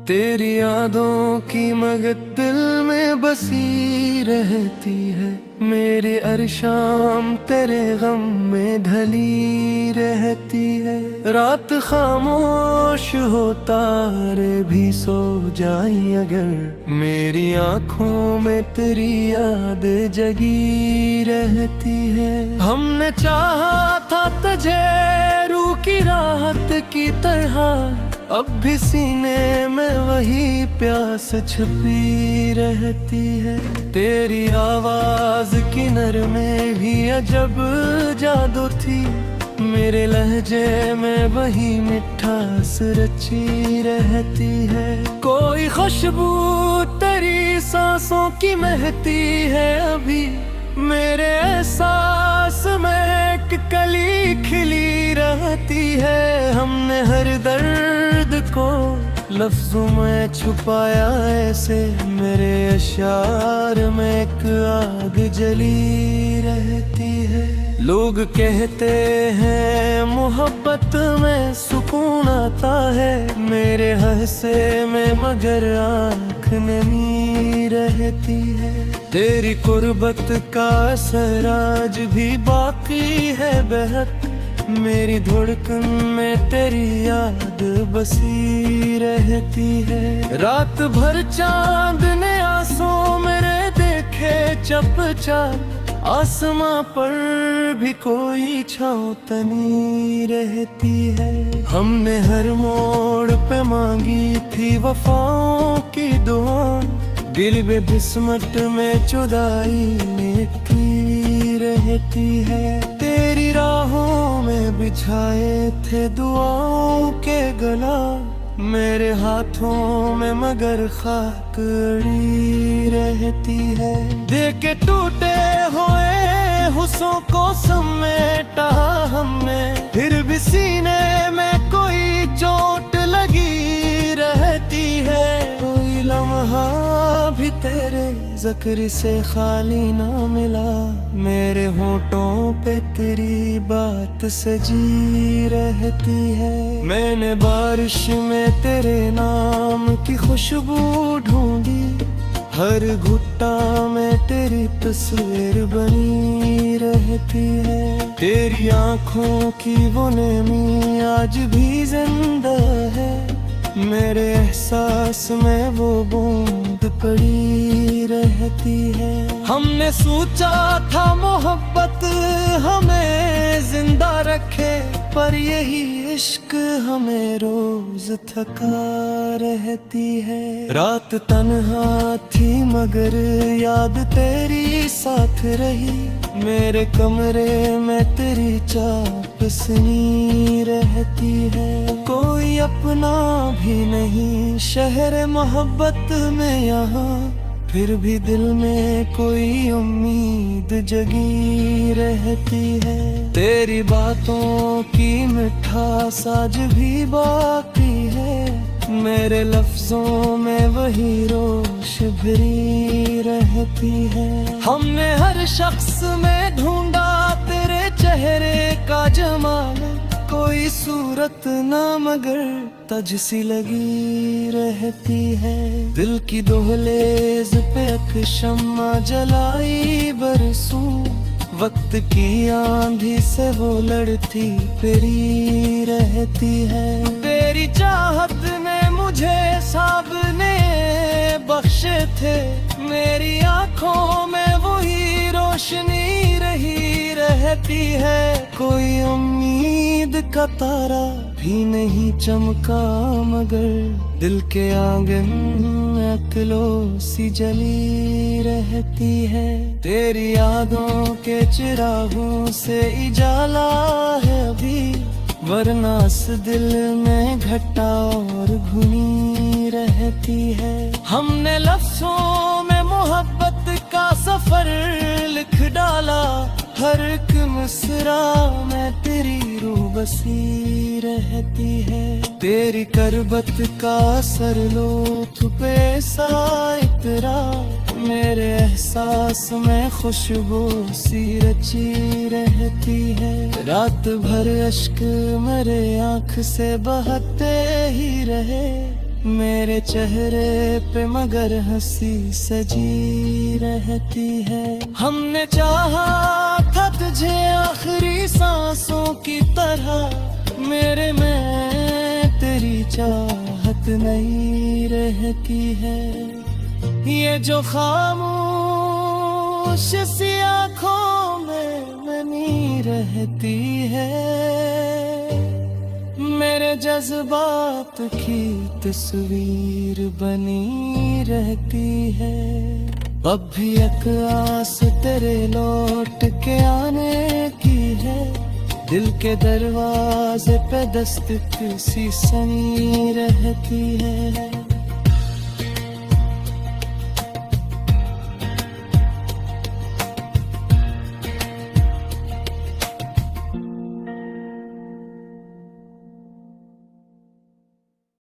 तेरी यादों की मगत दिल में बसी रहती है। मेरी हर शाम तेरे गम में ढली रहती है। रात खामोश हो तारे भी सो जाएं अगर, मेरी आँखों में तेरी याद जगी रहती है। हमने चाहा था तुझे रूह की राहत की तरह, अब भी सीने में वही प्यास छुपी रहती है। तेरी आवाज की नरमे भी अजब जादू थी, मेरे लहजे में वही मिठास रची रहती है। कोई खुशबू तेरी सांसों की महती है अभी, मेरे एहसास में एक कली खिली रहती है। हमने हर दर्द को लफ्जों में छुपाया ऐसे, मेरे अशार में एक आग जली रहती है। लोग कहते हैं मोहब्बत में सुकून आता है, मेरे हंसे में मगर आँख नमी रहती है। तेरी कुर्बत का असर आज भी बाकी है बेहद, मेरी धड़कन में तेरी याद बसी रहती है। रात भर चांद ने आंसू मेरे देखे चपचाप, आसमां पर भी कोई छाँव तनी रहती है। हमने हर मोड़ पे मांगी थी वफाओं की दुआ, दिल बेबिस्मत में जुदाई लिखी रहती है। तेरी राहों में बिछाए थे दुआओं के गला, मेरे हाथों में मगर खाक अड़ी रहती है। देखे टूटे हुए हुस्सों को समेटा हमने, फिर भी सीने में कोई चोट लगी रहती है। कोई लम्हा भी तेरे ज़िक्र से खाली ना मिला, मेरे होठों पे तेरी बात सजी रहती है। मैंने बारिश में तेरे नाम की खुशबू ढूंढी, हर घुट्टा में तेरी तस्वीर बनी रहती है। तेरी आँखों की वो नमी आज भी जिंदा है, मेरे एहसास में वो बूंद पड़ी रहती है। हमने सोचा था मोहब्बत हमें जिंदा रखे, पर यही इश्क हमें रोज थका रहती है। रात तन्हा थी मगर याद तेरी साथ रही, मेरे कमरे में तेरी चाप सनी रहती है। कोई अपना भी नहीं शहर मोहब्बत में यहाँ, फिर भी दिल में कोई उम्मीद जगी रहती है। तेरी बातों की मिठास आज भी बाकी है, मेरे लफ्जों में वही रोश भरी रहती है। हमने हर शख्स में ढूंढा तेरे चेहरे का जमाल, कोई सूरत ना मगर तज सी लगी रहती है। दिल की दोहलेज पे एक शम्मा जलाई बरसों, वक्त की आंधी से वो लड़ती फिरी रहती है। तेरी चाहत ने मुझे साबने बख्शे थे, मेरी आँखों में वही रोशनी रही रहती है। कोई उम्मीद का तारा भी नहीं चमका मगर दिल के आंगन में अकलो सी जली रहती है। तेरी यादों के चिरागों से इजाला है अभी, वरना इस दिल में घटा और घुनी रहती है। हमने लफ्जों में मोहब्बत का सफर लिख डाला, हर एक मिसरा में तेरी रूह बसी रहती है। तेरी करबत का असर लुत्फ पे सा इतरा, मेरे एहसास में खुशबू सी रची रहती है। रात भर अश्क मेरे आँख से बहते ही रहे, मेरे चेहरे पे मगर हंसी सजी रहती है। हमने चाहा था तुझे आखिरी सांसों की तरह, मेरे में तेरी चाहत नहीं रहती है। ये जो खामोश सी आँखों में बनी रहती है, मेरे जज्बात की तस्वीर बनी रहती है। अब भी एक आस तेरे लौट के आने की है, दिल के दरवाजे पे दस्तक सी सनी रहती है।